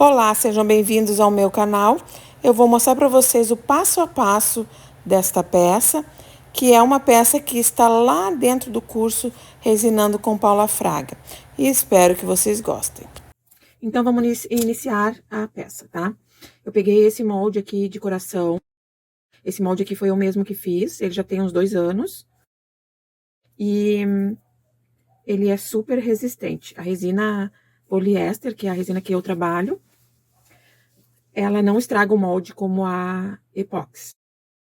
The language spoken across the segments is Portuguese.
Olá, sejam bem-vindos ao meu canal. Eu vou mostrar para vocês o passo a passo desta peça, que é uma peça que está lá dentro do curso Resinando com Paula Fraga. E espero que vocês gostem. Então, vamos iniciar a peça, tá? Eu peguei esse molde aqui de coração. Esse molde aqui foi o mesmo que fiz, ele já tem uns 2 anos. E ele é super resistente. A resina poliéster, que é a resina que eu trabalho, ela não estraga o molde como a epóxi.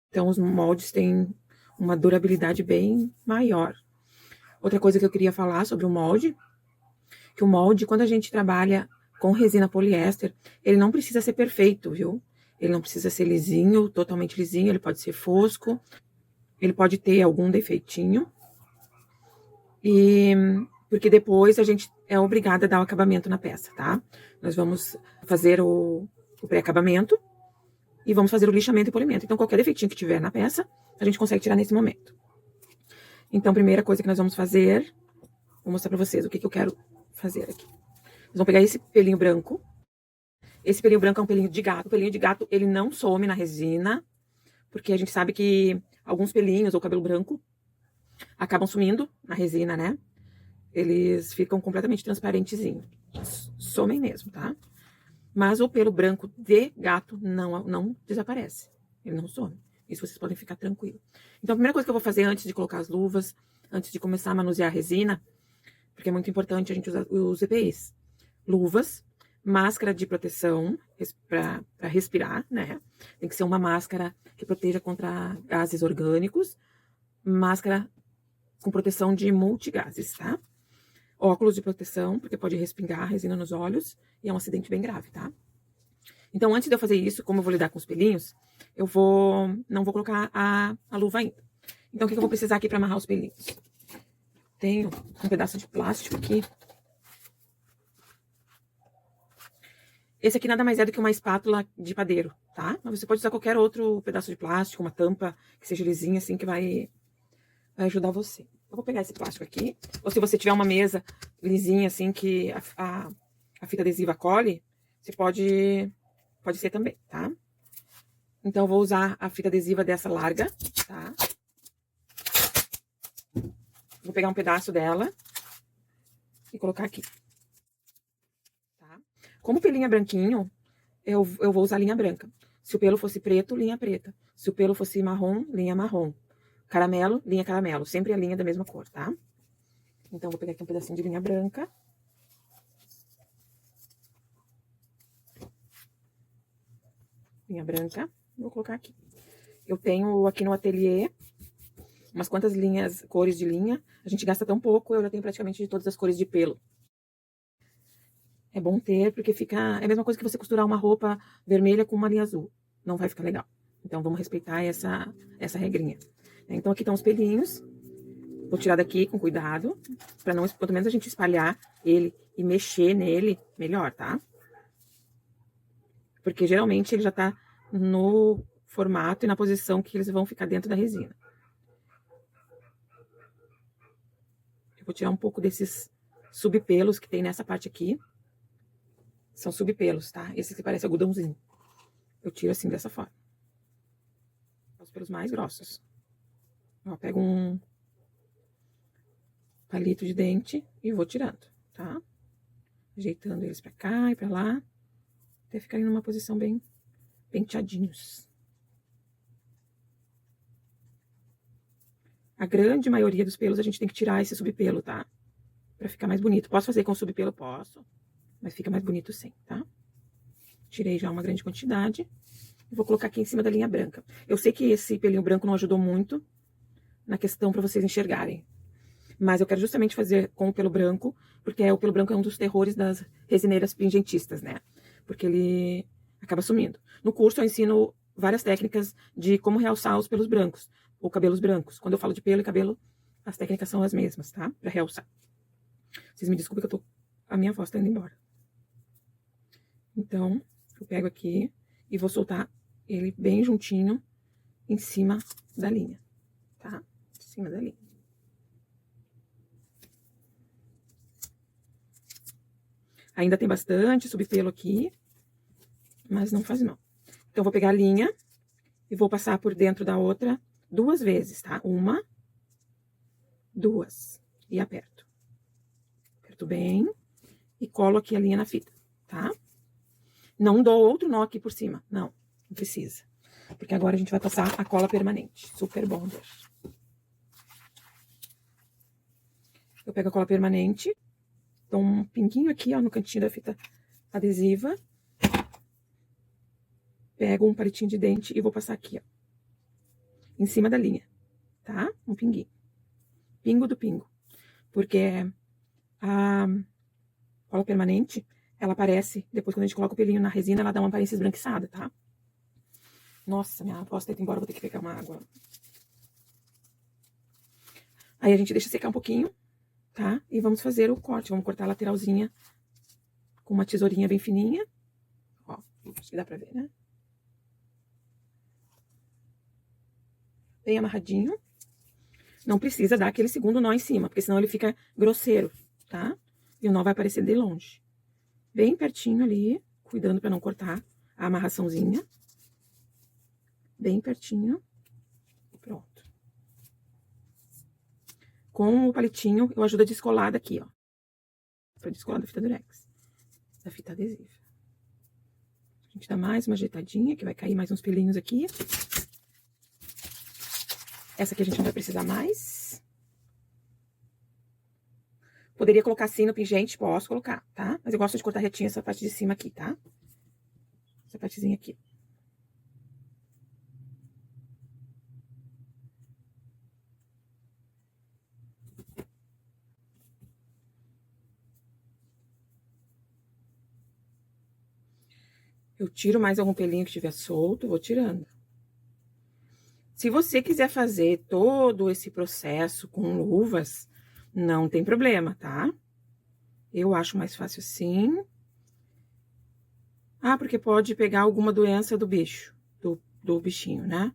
Então, os moldes têm uma durabilidade bem maior. Outra coisa que eu queria falar sobre o molde, que o molde, quando a gente trabalha com resina poliéster, ele não precisa ser perfeito, viu? Ele não precisa ser lisinho, totalmente lisinho, ele pode ser fosco, ele pode ter algum defeitinho. Porque depois a gente é obrigada a dar o acabamento na peça, tá? Nós vamos fazer o pré-acabamento e vamos fazer o lixamento e polimento. Então, qualquer defeitinho que tiver na peça, a gente consegue tirar nesse momento. Então, a primeira coisa que nós vamos fazer, vou mostrar pra vocês o que eu quero fazer aqui. Nós vamos pegar esse pelinho branco. Esse pelinho branco é um pelinho de gato. O pelinho de gato, ele não some na resina, porque a gente sabe que alguns pelinhos ou cabelo branco acabam sumindo na resina, né? Eles ficam completamente transparentezinhos. Somem mesmo, tá? Mas o pelo branco de gato não desaparece. Ele não some. Isso vocês podem ficar tranquilos. Então, a primeira coisa que eu vou fazer antes de colocar as luvas, antes de começar a manusear a resina, porque é muito importante a gente usar os EPIs. Luvas, máscara de proteção para respirar, né? Tem que ser uma máscara que proteja contra gases orgânicos. Máscara com proteção de multigases, tá? Óculos de proteção, porque pode respingar resina nos olhos e é um acidente bem grave, tá? Então, antes de eu fazer isso, como eu vou lidar com os pelinhos, não vou colocar a luva ainda. Então, o que eu vou precisar aqui para amarrar os pelinhos? Tenho um pedaço de plástico aqui. Esse aqui nada mais é do que uma espátula de padeiro, tá? Mas você pode usar qualquer outro pedaço de plástico, uma tampa que seja lisinha, assim, que vai ajudar você. Eu vou pegar esse plástico aqui. Ou se você tiver uma mesa lisinha, assim, que a fita adesiva colhe, você pode ser também, tá? Então, eu vou usar a fita adesiva dessa larga, tá? Vou pegar um pedaço dela e colocar aqui, tá? Como o pelinho é branquinho, eu vou usar linha branca. Se o pelo fosse preto, linha preta. Se o pelo fosse marrom, linha marrom. Caramelo, linha caramelo. Sempre a linha da mesma cor, tá? Então, vou pegar aqui um pedacinho de linha branca. Linha branca. Vou colocar aqui. Eu tenho aqui no ateliê umas quantas cores de linha. A gente gasta tão pouco, eu já tenho praticamente de todas as cores de pelo. É bom ter, porque fica... É a mesma coisa que você costurar uma roupa vermelha com uma linha azul. Não vai ficar legal. Então, vamos respeitar essa regrinha. Então, aqui estão os pelinhos. Vou tirar daqui com cuidado, para não, quanto menos a gente espalhar ele e mexer nele, melhor, tá? Porque geralmente ele já tá no formato e na posição que eles vão ficar dentro da resina. Eu vou tirar um pouco desses subpelos que tem nessa parte aqui. São subpelos, tá? Esse que parece algodãozinho. Eu tiro assim, dessa forma. Os pelos mais grossos. Ó, pego um palito de dente e vou tirando, tá? Ajeitando eles pra cá e pra lá, até ficarem numa posição bem penteadinhos. A grande maioria dos pelos a gente tem que tirar esse subpelo, tá? Pra ficar mais bonito. Posso fazer com subpelo? Posso. Mas fica mais bonito sem, tá? Tirei já uma grande quantidade. E vou colocar aqui em cima da linha branca. Eu sei que esse pelinho branco não ajudou muito na questão pra vocês enxergarem. Mas eu quero justamente fazer com o pelo branco, porque o pelo branco é um dos terrores das resineiras pingentistas, né? Porque ele acaba sumindo. No curso eu ensino várias técnicas de como realçar os pelos brancos, ou cabelos brancos. Quando eu falo de pelo e cabelo, as técnicas são as mesmas, tá? Pra realçar. Vocês me desculpem que a minha voz tá indo embora. Então, eu pego aqui e vou soltar ele bem juntinho em cima da linha, tá? Em cima da linha. Ainda tem bastante subpelo aqui. mas não faz mal. Então, vou pegar a linha e vou passar por dentro da outra 2 vezes, tá? 1, 2. E aperto. Aperto bem e colo aqui a linha na fita, tá? Não dou outro nó aqui por cima, não precisa. Porque agora a gente vai passar a cola permanente, super bonder. Eu pego a cola permanente, dou um pinguinho aqui, ó, no cantinho da fita adesiva. Pego um palitinho de dente e vou passar aqui, ó, em cima da linha, tá? Um pinguinho. Pingo do pingo. Porque a cola permanente, ela aparece, depois quando a gente coloca o pelinho na resina, ela dá uma aparência esbranquiçada, tá? Nossa, minha avó está indo embora, vou ter que pegar uma água. Aí a gente deixa secar um pouquinho, tá? E vamos fazer o corte. Vamos cortar a lateralzinha com uma tesourinha bem fininha. Ó, acho que dá pra ver, né? Bem amarradinho. Não precisa dar aquele segundo nó em cima, porque senão ele fica grosseiro, tá? E o nó vai aparecer de longe. Bem pertinho ali, cuidando pra não cortar a amarraçãozinha. Bem pertinho. Pronto. Com o palitinho, eu ajudo a descolar daqui, ó. Pra descolar da fita durex. Da fita adesiva. A gente dá mais uma ajeitadinha, que vai cair mais uns pelinhos aqui. Essa aqui a gente não vai precisar mais. Poderia colocar assim no pingente, posso colocar, tá? Mas eu gosto de cortar retinha essa parte de cima aqui, tá? Essa partezinha aqui. Eu tiro mais algum pelinho que tiver solto, vou tirando. Se você quiser fazer todo esse processo com luvas, não tem problema, tá? Eu acho mais fácil assim. Ah, porque pode pegar alguma doença do bicho, do bichinho, né?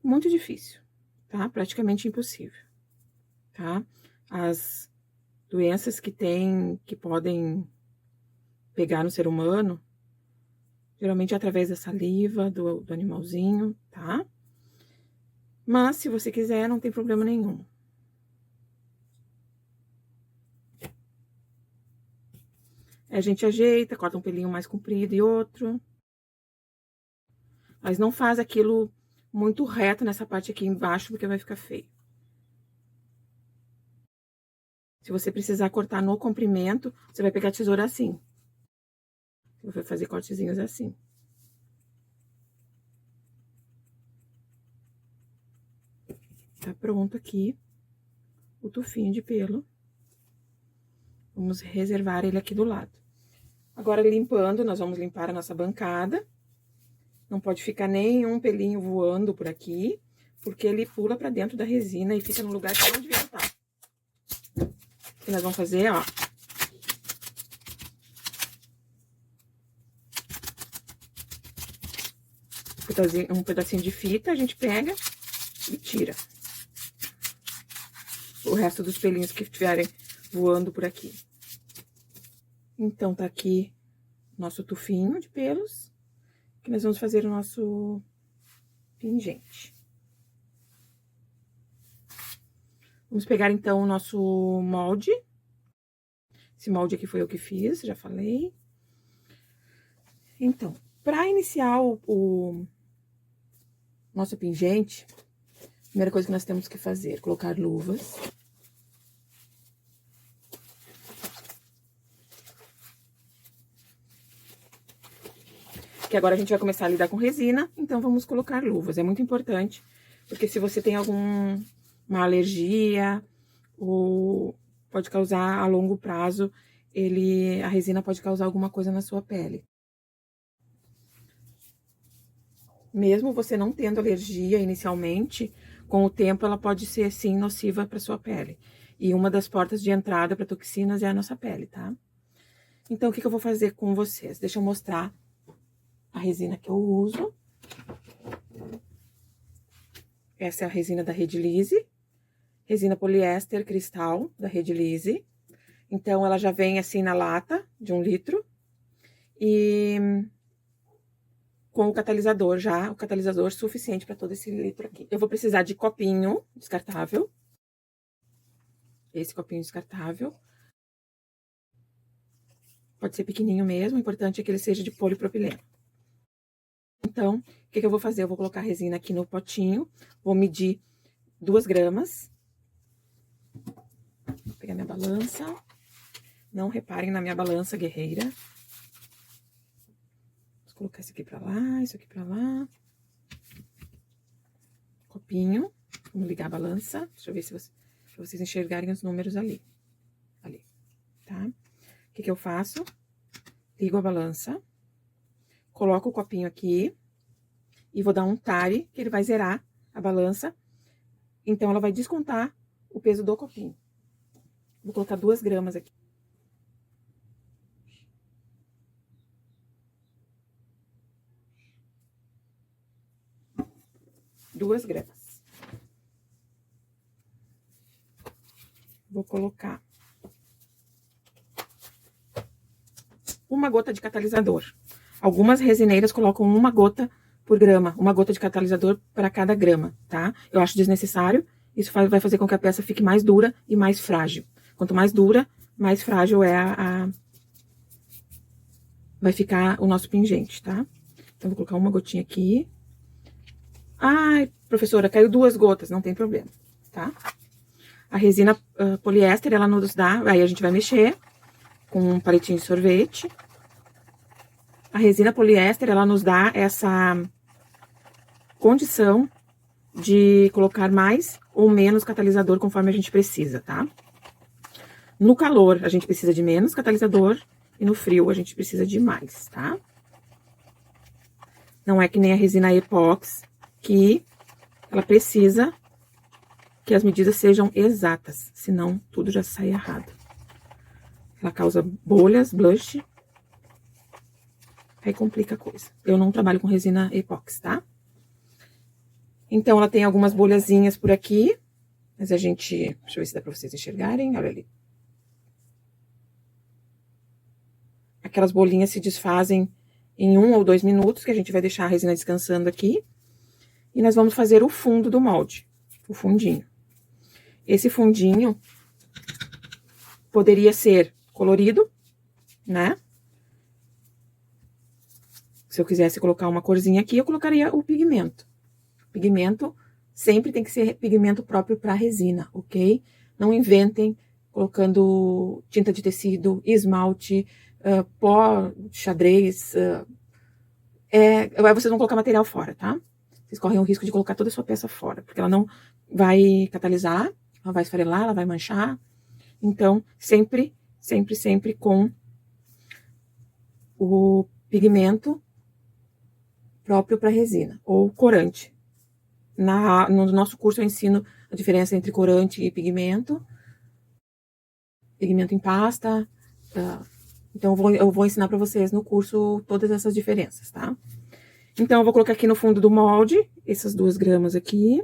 Muito difícil, tá? Praticamente impossível, tá? As doenças que podem pegar no ser humano, geralmente é através da saliva do animalzinho, tá? Mas, se você quiser, não tem problema nenhum. A gente ajeita, corta um pelinho mais comprido e outro. Mas não faz aquilo muito reto nessa parte aqui embaixo, porque vai ficar feio. Se você precisar cortar no comprimento, você vai pegar a tesoura assim. Eu vou fazer cortezinhos assim. Tá pronto aqui o tufinho de pelo. Vamos reservar ele aqui do lado. Agora, limpando, nós vamos limpar a nossa bancada. Não pode ficar nenhum pelinho voando por aqui, porque ele pula pra dentro da resina e fica no lugar que não devia estar. O que nós vamos fazer, ó. Um pedacinho de fita, a gente pega e tira. O resto dos pelinhos que estiverem voando por aqui. Então, tá aqui nosso tufinho de pelos, que nós vamos fazer o nosso pingente. Vamos pegar, então, o nosso molde. Esse molde aqui foi eu que fiz, já falei. Então, para iniciar o nosso pingente, a primeira coisa que nós temos que fazer, colocar luvas. Que agora a gente vai começar a lidar com resina, então vamos colocar luvas. É muito importante, porque se você tem alguma alergia, ou pode causar a longo prazo, a resina pode causar alguma coisa na sua pele. Mesmo você não tendo alergia inicialmente, com o tempo ela pode ser, sim, nociva para sua pele. E uma das portas de entrada para toxinas é a nossa pele, tá? Então, o que eu vou fazer com vocês? Deixa eu mostrar a resina que eu uso. Essa é a resina da Redilize. Resina poliéster cristal da Redilize. Então, ela já vem assim na lata de 1 litro. E com o catalisador já, o catalisador suficiente para todo esse litro aqui. Eu vou precisar de copinho descartável. Esse copinho descartável. Pode ser pequenininho mesmo, o importante é que ele seja de polipropileno. Então, o que eu vou fazer? Eu vou colocar a resina aqui no potinho, vou medir 2 gramas. Vou pegar minha balança. Não reparem na minha balança guerreira. Vou colocar isso aqui pra lá, isso aqui pra lá. Copinho. Vamos ligar a balança. Deixa eu ver se pra vocês enxergarem os números ali. Ali, tá? O que eu faço? Ligo a balança. Coloco o copinho aqui. E vou dar um tare, que ele vai zerar a balança. Então, ela vai descontar o peso do copinho. Vou colocar 2 gramas aqui. 2 gramas. Vou colocar 1 gota de catalisador. Algumas resineiras colocam 1 gota por grama, 1 gota de catalisador para cada grama, tá? Eu acho desnecessário. Isso vai fazer com que a peça fique mais dura e mais frágil. Quanto mais dura, mais frágil é vai ficar o nosso pingente, tá? Então, vou colocar 1 gotinha aqui. Ai, professora, caiu 2 gotas, não tem problema, tá? A resina poliéster, ela nos dá, aí a gente vai mexer com um palitinho de sorvete. A resina poliéster, ela nos dá essa condição de colocar mais ou menos catalisador conforme a gente precisa, tá? No calor, a gente precisa de menos catalisador e no frio a gente precisa de mais, tá? Não é que nem a resina epóxi, que ela precisa que as medidas sejam exatas, senão tudo já sai errado. Ela causa bolhas, blush, aí complica a coisa. Eu não trabalho com resina epóxi, tá? Então, ela tem algumas bolhazinhas por aqui, mas a gente... Deixa eu ver se dá pra vocês enxergarem, olha ali. Aquelas bolinhas se desfazem em 1 ou 2 minutos, que a gente vai deixar a resina descansando aqui. E nós vamos fazer o fundo do molde, o fundinho. Esse fundinho poderia ser colorido, né? Se eu quisesse colocar uma corzinha aqui, eu colocaria o pigmento. Pigmento sempre tem que ser pigmento próprio para resina, ok? Não inventem colocando tinta de tecido, esmalte, pó, xadrez. Vocês vão colocar material fora, tá? Vocês correm o risco de colocar toda a sua peça fora, porque ela não vai catalisar, ela vai esfarelar, ela vai manchar. Então, sempre, sempre, sempre com o pigmento próprio para resina, ou corante. No nosso curso eu ensino a diferença entre corante e pigmento em pasta. Então, eu vou ensinar para vocês no curso todas essas diferenças, tá? Então, eu vou colocar aqui no fundo do molde, essas 2 gramas aqui.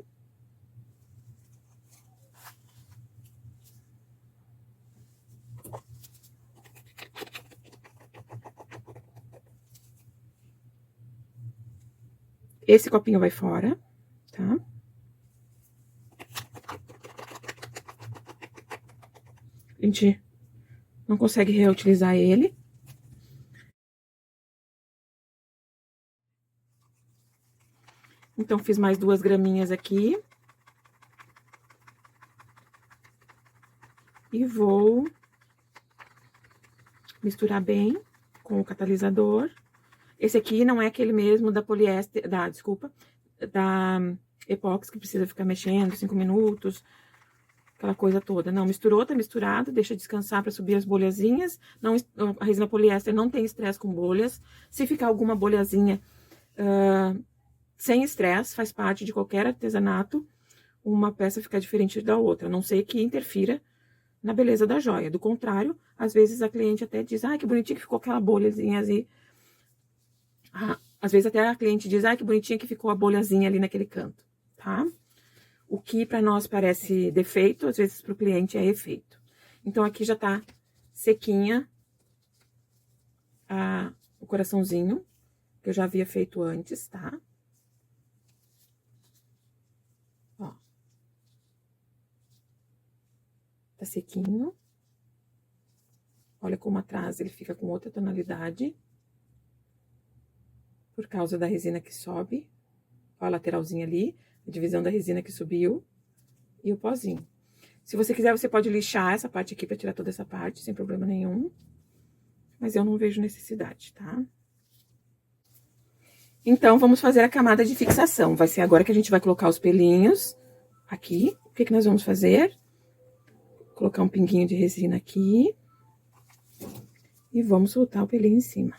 Esse copinho vai fora, tá? A gente não consegue reutilizar ele. Então, fiz mais 2 graminhas aqui. E vou misturar bem com o catalisador. Esse aqui não é aquele mesmo da poliéster, da epóxi, que precisa ficar mexendo 5 minutos, aquela coisa toda. Não, misturou, tá misturado, deixa descansar para subir as bolhazinhas. Não, a resina poliéster não tem estresse com bolhas. Se ficar alguma bolhazinha sem estresse, faz parte de qualquer artesanato, uma peça ficar diferente da outra, a não ser que interfira na beleza da joia. Do contrário, às vezes a cliente até diz, ai, que bonitinho que ficou aquela bolhazinha ali. Às vezes até a cliente diz, ai, que bonitinha que ficou a bolhazinha ali naquele canto, tá? O que para nós parece defeito, às vezes para o cliente é efeito. Então, aqui já tá sequinha o coraçãozinho. que eu já havia feito antes, tá? Ó. Tá sequinho. Olha como atrás ele fica com outra tonalidade. Por causa da resina que sobe. Ó, a lateralzinha ali, a divisão da resina que subiu. E o pozinho. Se você quiser, você pode lixar essa parte aqui pra tirar toda essa parte, sem problema nenhum. Mas eu não vejo necessidade, tá? Então, vamos fazer a camada de fixação. Vai ser agora que a gente vai colocar os pelinhos aqui. O que que nós vamos fazer? Colocar um pinguinho de resina aqui. E vamos soltar o pelinho em cima.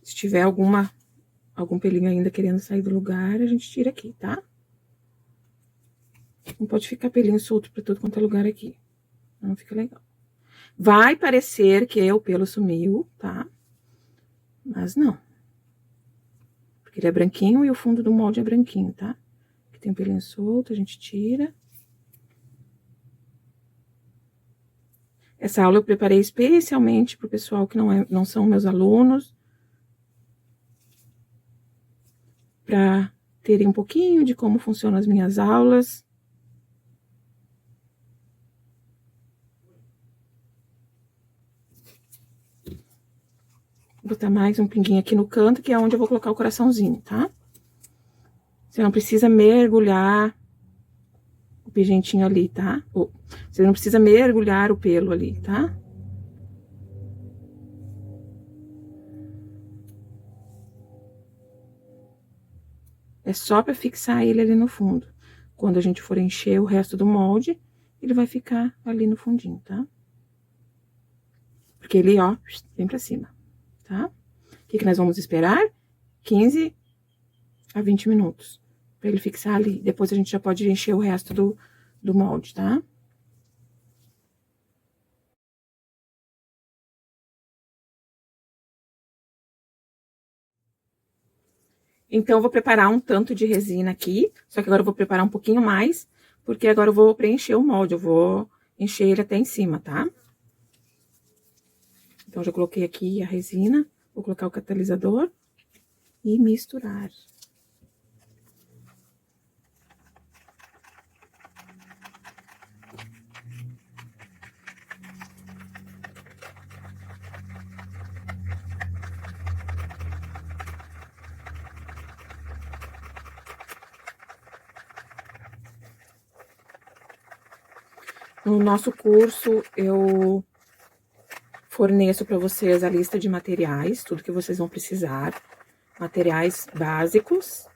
Se tiver algum pelinho ainda querendo sair do lugar, a gente tira aqui, tá? Não pode ficar pelinho solto pra todo quanto é lugar aqui. Não fica legal. Vai parecer que o pelo sumiu, tá? Mas não. Porque ele é branquinho e o fundo do molde é branquinho, tá? Aqui tem um pelinho solto, a gente tira. Essa aula eu preparei especialmente pro pessoal que não são meus alunos. Pra terem um pouquinho de como funcionam as minhas aulas. Vou botar mais um pinguinho aqui no canto, que é onde eu vou colocar o coraçãozinho, tá? Você não precisa mergulhar o pingentinho ali, tá? Você não precisa mergulhar o pelo ali, tá? É só pra fixar ele ali no fundo. Quando a gente for encher o resto do molde, ele vai ficar ali no fundinho, tá? Porque ele, ó, vem pra cima, tá? O que que nós vamos esperar? 15 a 20 minutos. Pra ele fixar ali. Depois a gente já pode encher o resto do molde, tá? Então, eu vou preparar um tanto de resina aqui. Só que agora eu vou preparar um pouquinho mais. Porque agora eu vou preencher o molde. Eu vou encher ele até em cima, tá? Então, já coloquei aqui a resina. Vou colocar o catalisador. E misturar. No nosso curso, eu forneço para vocês a lista de materiais, tudo que vocês vão precisar. Materiais básicos.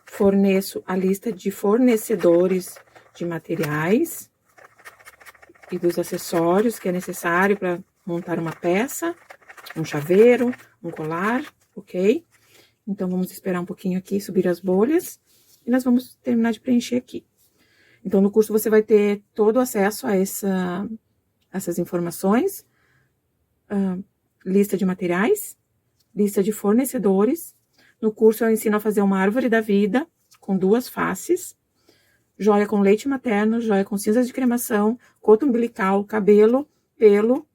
Forneço a lista de fornecedores de materiais e dos acessórios que é necessário para montar uma peça, um chaveiro, um colar, ok? Então, vamos esperar um pouquinho aqui subir as bolhas e nós vamos terminar de preencher aqui. Então, no curso você vai ter todo o acesso a essas informações, lista de materiais, lista de fornecedores. No curso eu ensino a fazer uma árvore da vida com 2 faces, joia com leite materno, joia com cinzas de cremação, coto umbilical, cabelo, pelo,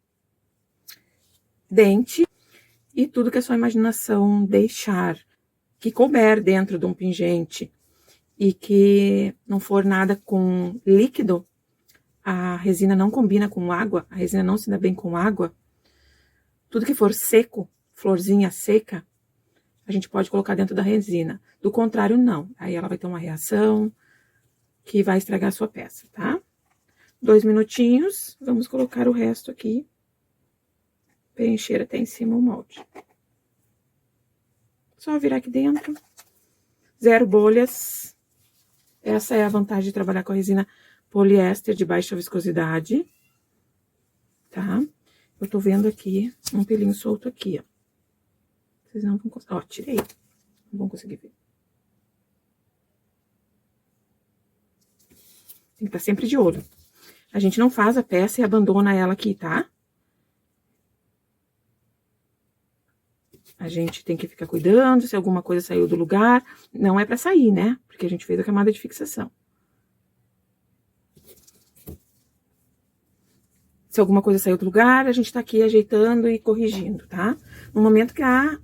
dente e tudo que a sua imaginação deixar, que couber dentro de um pingente e que não for nada com líquido, a resina não combina com água, a resina não se dá bem com água. Tudo que for seco, florzinha seca, a gente pode colocar dentro da resina. Do contrário, não. Aí ela vai ter uma reação que vai estragar a sua peça, tá? 2 minutinhos, vamos colocar o resto aqui, preencher até em cima o molde. Só virar aqui dentro. 0 bolhas. Essa é a vantagem de trabalhar com a resina poliéster de baixa viscosidade, tá? Eu tô vendo aqui um pelinho solto aqui, ó. Vocês não vão conseguir... Ó, tirei. Não vão conseguir ver. Tem que estar sempre de olho. A gente não faz a peça e abandona ela aqui, tá? A gente tem que ficar cuidando se alguma coisa saiu do lugar. Não é pra sair, né? Porque a gente fez a camada de fixação. Se alguma coisa saiu do lugar, a gente tá aqui ajeitando e corrigindo, tá? No momento que a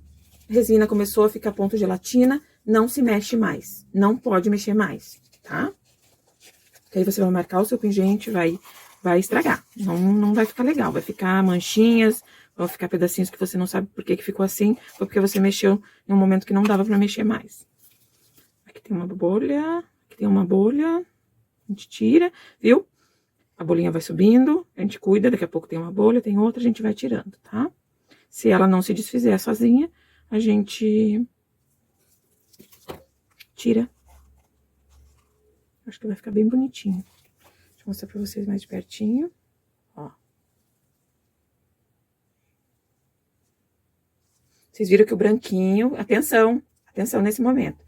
resina começou a ficar ponto gelatina, não se mexe mais. Não pode mexer mais, tá? Porque aí você vai marcar o seu pingente, vai estragar. Não vai ficar legal, vai ficar manchinhas, vão ficar pedacinhos que você não sabe por que ficou assim, ou porque você mexeu em um momento que não dava pra mexer mais. Aqui tem uma bolha, aqui tem uma bolha, a gente tira, viu? A bolinha vai subindo, a gente cuida, daqui a pouco tem uma bolha, tem outra, a gente vai tirando, tá? Se ela não se desfizer sozinha, a gente tira. Acho que vai ficar bem bonitinho. Deixa eu mostrar pra vocês mais de pertinho. Ó. Vocês viram que o branquinho... Atenção nesse momento.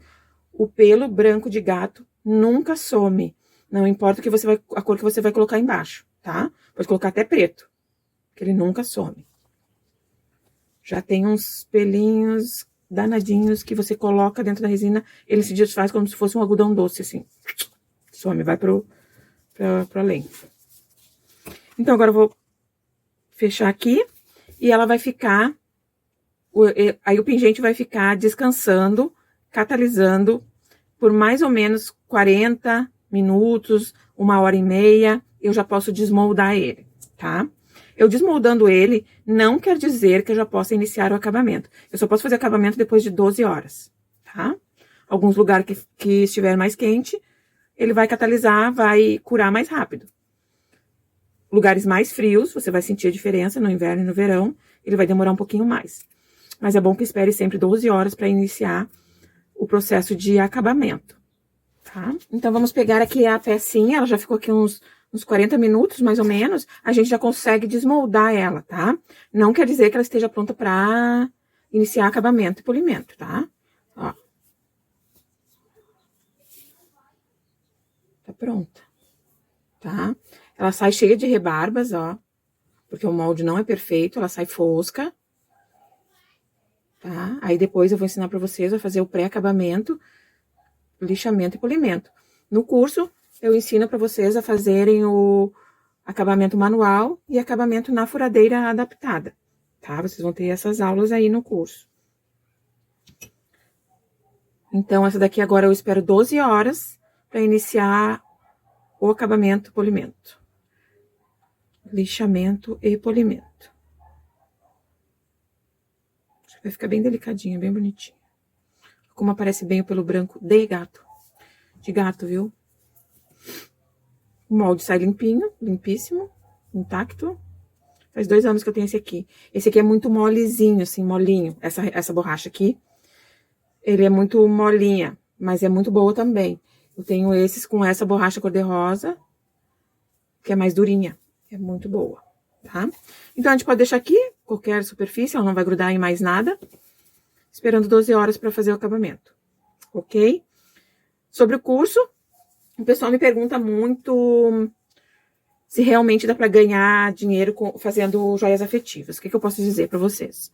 O pelo branco de gato nunca some. Não importa a cor que você vai colocar embaixo, tá? Pode colocar até preto, que ele nunca some. Já tem uns pelinhos danadinhos que você coloca dentro da resina, ele se desfaz como se fosse um algodão doce, assim. Some, vai pra além. Então, agora eu vou fechar aqui e ela vai ficar... Aí o pingente vai ficar descansando, catalisando por mais ou menos 40 minutos, 1h30, eu já posso desmoldar ele, tá? Eu desmoldando ele não quer dizer que eu já possa iniciar o acabamento. Eu só posso fazer acabamento depois de 12 horas, tá? Alguns lugares que estiver mais quente, ele vai catalisar, vai curar mais rápido. Lugares mais frios, você vai sentir a diferença no inverno e no verão, ele vai demorar um pouquinho mais. Mas é bom que espere sempre 12 horas para iniciar o processo de acabamento, tá? Então, vamos pegar aqui a pecinha, ela já ficou aqui uns 40 minutos, mais ou menos, a gente já consegue desmoldar ela, tá? Não quer dizer que ela esteja pronta para iniciar acabamento e polimento, tá? Ó. Tá pronta, tá? Ela sai cheia de rebarbas, ó, porque o molde não é perfeito, ela sai fosca, tá? Aí depois eu vou ensinar pra vocês a fazer o pré-acabamento, lixamento e polimento. No curso, eu ensino pra vocês a fazerem o acabamento manual e acabamento na furadeira adaptada, tá? Vocês vão ter essas aulas aí no curso. Então, essa daqui agora eu espero 12 horas para iniciar o acabamento e polimento. Lixamento e polimento. Acho que vai ficar bem delicadinho, bem bonitinho. Como aparece bem o pelo branco de gato. De gato, viu? O molde sai limpinho, limpíssimo, intacto. Faz 2 anos que eu tenho esse aqui. Esse aqui é muito molezinho, assim, molinho. Essa borracha aqui. Ele é muito molinha, mas é muito boa também. Eu tenho esses com essa borracha cor-de-rosa, que é mais durinha. É muito boa, tá? Então, a gente pode deixar aqui, qualquer superfície, ela não vai grudar em mais nada. Esperando 12 horas para fazer o acabamento, ok? Sobre o curso, o pessoal me pergunta muito se realmente dá para ganhar dinheiro fazendo joias afetivas. O que eu posso dizer para vocês?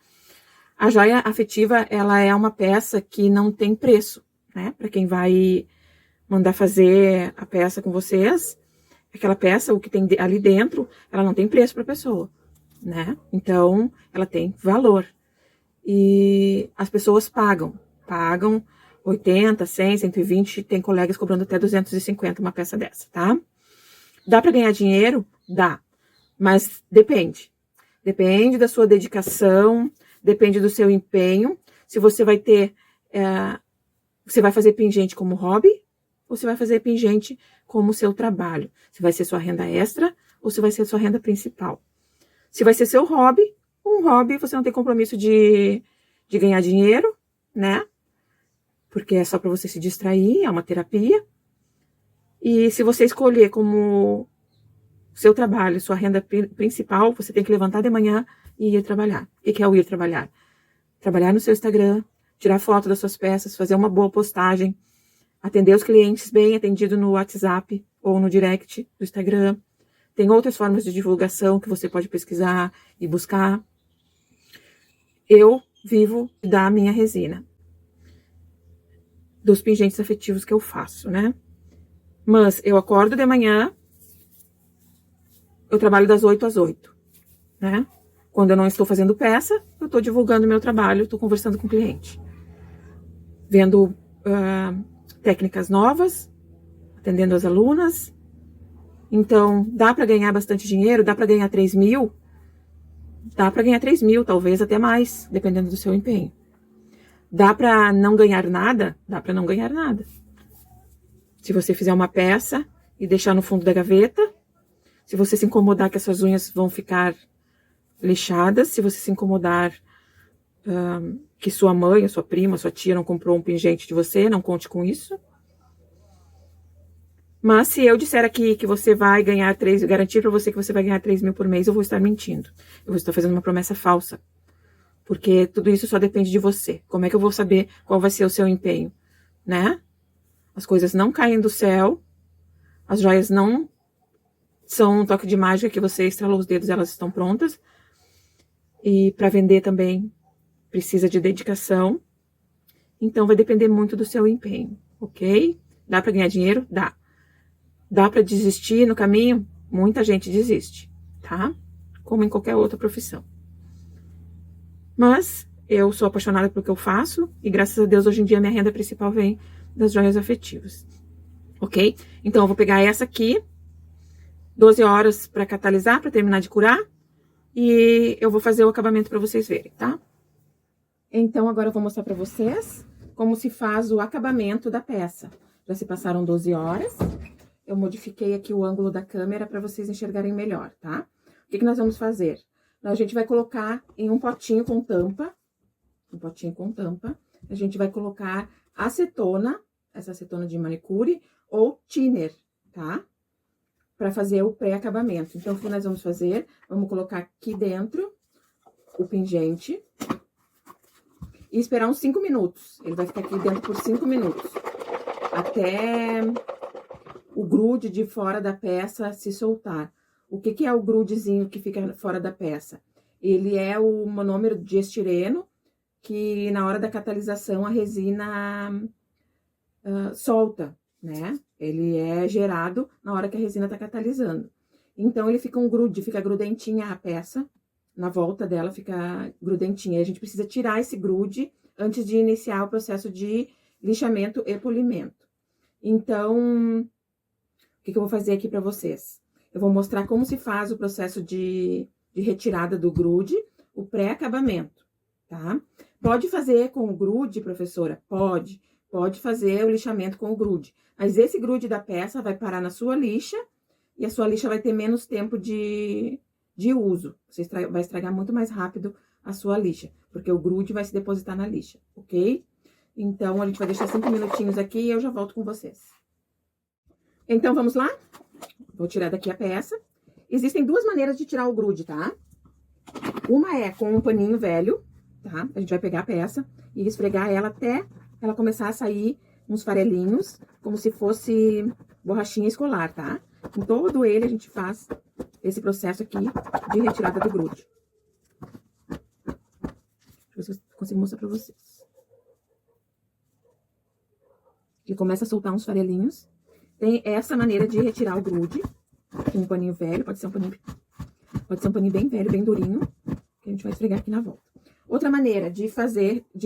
A joia afetiva, ela é uma peça que não tem preço, né? Para quem vai mandar fazer a peça com vocês, aquela peça, o que tem ali dentro, ela não tem preço para a pessoa, né? Então, ela tem valor. E as pessoas pagam 80, 100, 120, tem colegas cobrando até 250 uma peça dessa, tá? Dá para ganhar dinheiro? Dá, mas depende. Depende da sua dedicação, depende do seu empenho. Se você vai ter, você vai fazer pingente como hobby, ou você vai fazer pingente como seu trabalho. Se vai ser sua renda extra, ou se vai ser sua renda principal. Se vai ser seu hobby, um hobby você não tem compromisso de ganhar dinheiro, né? Porque é só para você se distrair, é uma terapia. E se você escolher como seu trabalho, sua renda principal, você tem que levantar de manhã e ir trabalhar. O que é o ir trabalhar? Trabalhar no seu Instagram, tirar foto das suas peças, fazer uma boa postagem, atender os clientes bem atendido no WhatsApp ou no direct do Instagram. Tem outras formas de divulgação que você pode pesquisar e buscar. Eu vivo da minha resina, dos pingentes afetivos que eu faço, né? Mas eu acordo de manhã, eu trabalho das 8 às 8, né? Quando eu não estou fazendo peça, eu estou divulgando meu trabalho, estou conversando com o cliente. Vendo técnicas novas, atendendo as alunas. Então, dá para ganhar bastante dinheiro? Dá para ganhar 3 mil? Dá para ganhar 3 mil, talvez até mais, dependendo do seu empenho. Dá para não ganhar nada? Dá para não ganhar nada. Se você fizer uma peça e deixar no fundo da gaveta, se você se incomodar que as suas unhas vão ficar lixadas, se você se incomodar que sua mãe, a sua prima, a sua tia não comprou um pingente de você, não conte com isso. Mas se eu disser aqui que você vai ganhar 3, garantir para você que você vai ganhar 3 mil por mês, eu vou estar mentindo. Eu vou estar fazendo uma promessa falsa. Porque tudo isso só depende de você. Como é que eu vou saber qual vai ser o seu empenho, né? As coisas não caem do céu, as joias não são um toque de mágica que você estralou os dedos, elas estão prontas. E para vender também precisa de dedicação. Então vai depender muito do seu empenho, ok? Dá para ganhar dinheiro? Dá. Dá para desistir no caminho? Muita gente desiste, tá? Como em qualquer outra profissão. Mas eu sou apaixonada pelo que eu faço e graças a Deus hoje em dia minha renda principal vem das joias afetivas, ok? Então eu vou pegar essa aqui, 12 horas para catalisar, para terminar de curar, e eu vou fazer o acabamento para vocês verem, tá? Então agora eu vou mostrar para vocês como se faz o acabamento da peça. Já se passaram 12 horas. Eu modifiquei aqui o ângulo da câmera para vocês enxergarem melhor, tá? O que nós vamos fazer? A gente vai colocar em um potinho com tampa, a gente vai colocar acetona, essa acetona de manicure, ou thinner, tá? Para fazer o pré-acabamento. Então, o que nós vamos fazer? Vamos colocar aqui dentro o pingente e esperar uns 5 minutos. Ele vai ficar aqui dentro por 5 minutos, até o grude de fora da peça se soltar. O que é o grudezinho que fica fora da peça? Ele é o monômero de estireno, que na hora da catalisação a resina solta, né? Ele é gerado na hora que a resina tá catalisando. Então, ele fica um grude, fica grudentinha a peça, na volta dela fica grudentinha. A gente precisa tirar esse grude antes de iniciar o processo de lixamento e polimento. Então, o que eu vou fazer aqui para vocês? Eu vou mostrar como se faz o processo de retirada do grude, o pré-acabamento, tá? Pode fazer com o grude, professora? Pode. Pode fazer o lixamento com o grude. Mas esse grude da peça vai parar na sua lixa e a sua lixa vai ter menos tempo de uso. Você vai estragar muito mais rápido a sua lixa, porque o grude vai se depositar na lixa, ok? Então, a gente vai deixar 5 minutinhos aqui e eu já volto com vocês. Então, vamos lá? Vou tirar daqui a peça. Existem 2 maneiras de tirar o grude, tá? Uma é com um paninho velho, tá? A gente vai pegar a peça e esfregar ela até ela começar a sair uns farelinhos, como se fosse borrachinha escolar, tá? Com todo ele a gente faz esse processo aqui de retirada do grude. Deixa eu ver se eu consigo mostrar pra vocês. Ele começa a soltar uns farelinhos. Tem essa maneira de retirar o grude com um paninho velho, pode ser um paninho bem velho, bem durinho, que a gente vai esfregar aqui na volta. Outra maneira de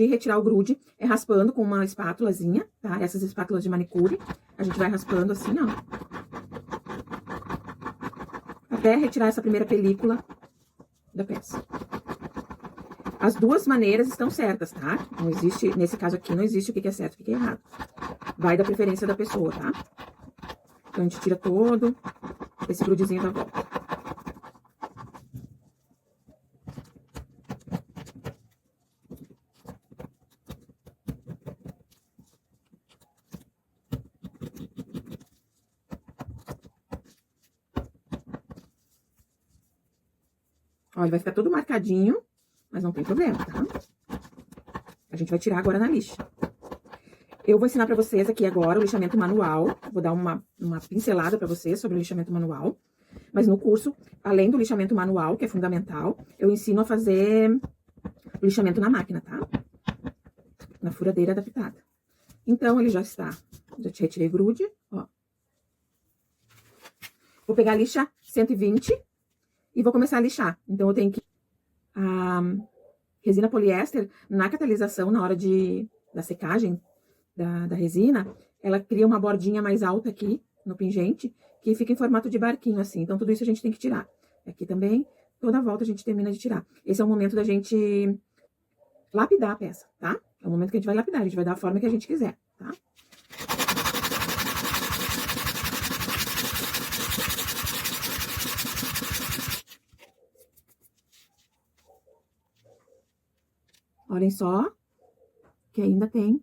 retirar o grude é raspando com uma espátulazinha, tá? Essas espátulas de manicure, a gente vai raspando assim, ó. Até retirar essa primeira película da peça. As 2 maneiras estão certas, tá? Não existe, nesse caso aqui, não existe o que é certo e o que é errado. Vai da preferência da pessoa, tá? Então, a gente tira todo esse grudezinho da volta. Ó, ele vai ficar todo marcadinho, mas não tem problema, tá? A gente vai tirar agora na lixa. Eu vou ensinar pra vocês aqui agora o lixamento manual. Vou dar uma pincelada pra vocês sobre o lixamento manual. Mas no curso, além do lixamento manual, que é fundamental, eu ensino a fazer o lixamento na máquina, tá? Na furadeira adaptada. Então, ele já está. Já retirei grude, ó. Vou pegar a lixa 120, e vou começar a lixar. Então, eu tenho que... A resina poliéster, na catalisação, na hora da secagem da resina, ela cria uma bordinha mais alta aqui no pingente, que fica em formato de barquinho, assim. Então, tudo isso a gente tem que tirar. Aqui também, toda a volta a gente termina de tirar. Esse é o momento da gente lapidar a peça, tá? É o momento que a gente vai lapidar, a gente vai dar a forma que a gente quiser, tá? Olhem só, que ainda tem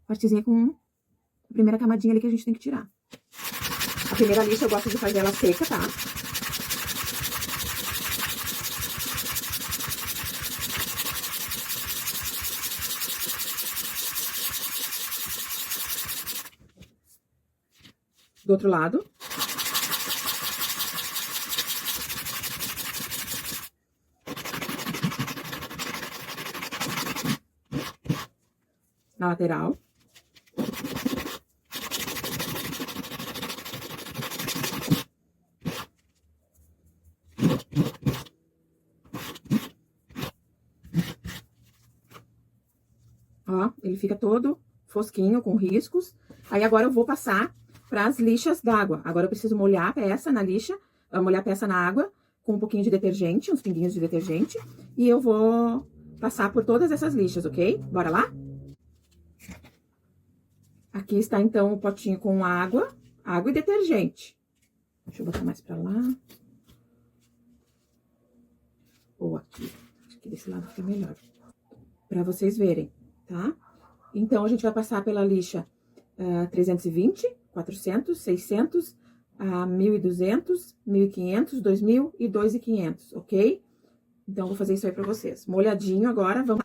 partezinha com a primeira camadinha ali que a gente tem que tirar. A primeira lixa eu gosto de fazer ela seca, tá? Do outro lado. Na lateral. Ó, ele fica todo fosquinho, com riscos. Aí agora eu vou passar para as lixas d'água. Agora eu preciso molhar a peça na lixa, molhar a peça na água com um pouquinho de detergente, uns pinguinhos de detergente. E eu vou passar por todas essas lixas, ok? Bora lá? Aqui está, então, o potinho com água e detergente. Deixa eu botar mais pra lá. Ou aqui. Acho que desse lado fica melhor. Pra vocês verem, tá? Então, a gente vai passar pela lixa 320, 400, 600, 1.200, 1.500, 2.000 e 2.500, ok? Então, vou fazer isso aí pra vocês. Molhadinho agora, vamos...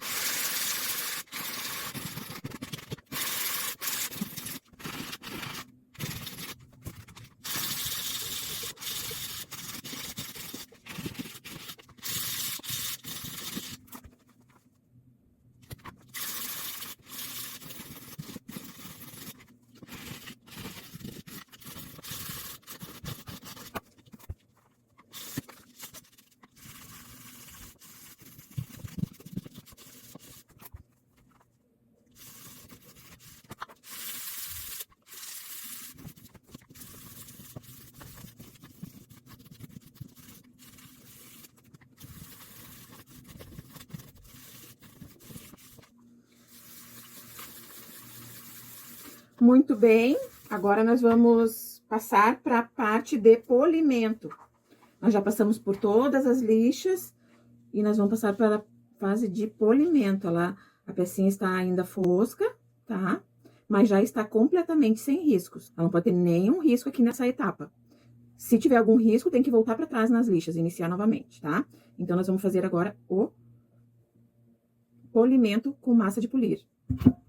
Muito bem, agora nós vamos passar para a parte de polimento. Nós já passamos por todas as lixas e nós vamos passar para a fase de polimento. A pecinha está ainda fosca, tá? Mas já está completamente sem riscos. Ela não pode ter nenhum risco aqui nessa etapa. Se tiver algum risco, tem que voltar para trás nas lixas, iniciar novamente, tá? Então, nós vamos fazer agora o polimento com massa de polir.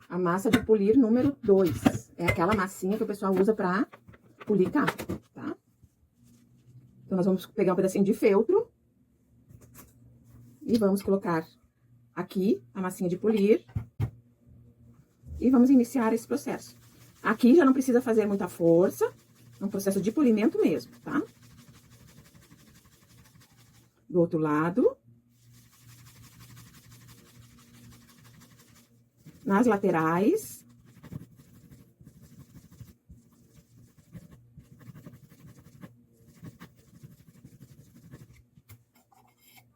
A massa de polir número 2. É aquela massinha que o pessoal usa pra polir carro, tá? Então, nós vamos pegar um pedacinho de feltro. E vamos colocar aqui a massinha de polir. E vamos iniciar esse processo. Aqui já não precisa fazer muita força. É um processo de polimento mesmo, tá? Do outro lado. Nas laterais.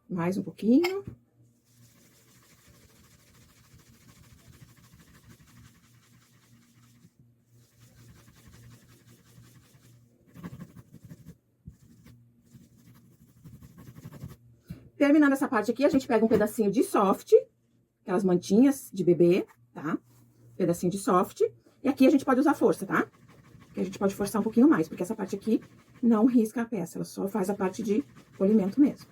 Mais um pouquinho. Terminando essa parte aqui, a gente pega um pedacinho de soft, aquelas mantinhas de bebê, tá? Pedacinho de soft. E aqui a gente pode usar força, tá? Porque a gente pode forçar um pouquinho mais, porque essa parte aqui não risca a peça, ela só faz a parte de polimento mesmo.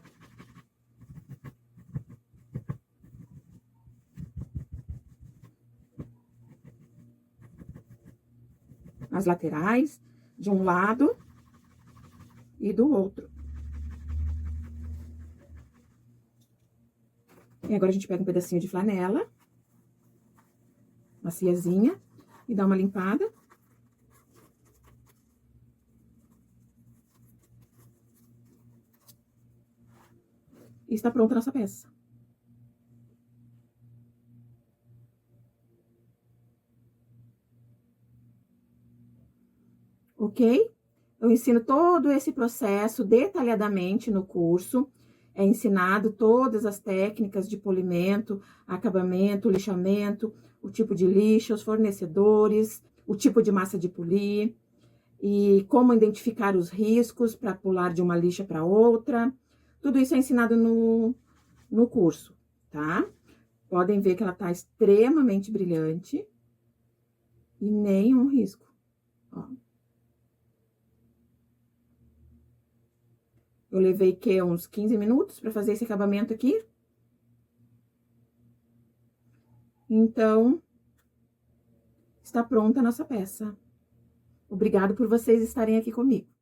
As laterais, de um lado e do outro. E agora a gente pega um pedacinho de flanela, maciazinha, e dá uma limpada. está pronta a nossa peça. Ok? Eu ensino todo esse processo detalhadamente no curso. É ensinado todas as técnicas de polimento, acabamento, lixamento, o tipo de lixa, os fornecedores, o tipo de massa de polir e como identificar os riscos para pular de uma lixa para outra. Tudo isso é ensinado no curso, tá? Podem ver que ela tá extremamente brilhante e nenhum risco, ó. Eu levei, que, uns 15 minutos para fazer esse acabamento aqui. Então, está pronta a nossa peça. Obrigado por vocês estarem aqui comigo.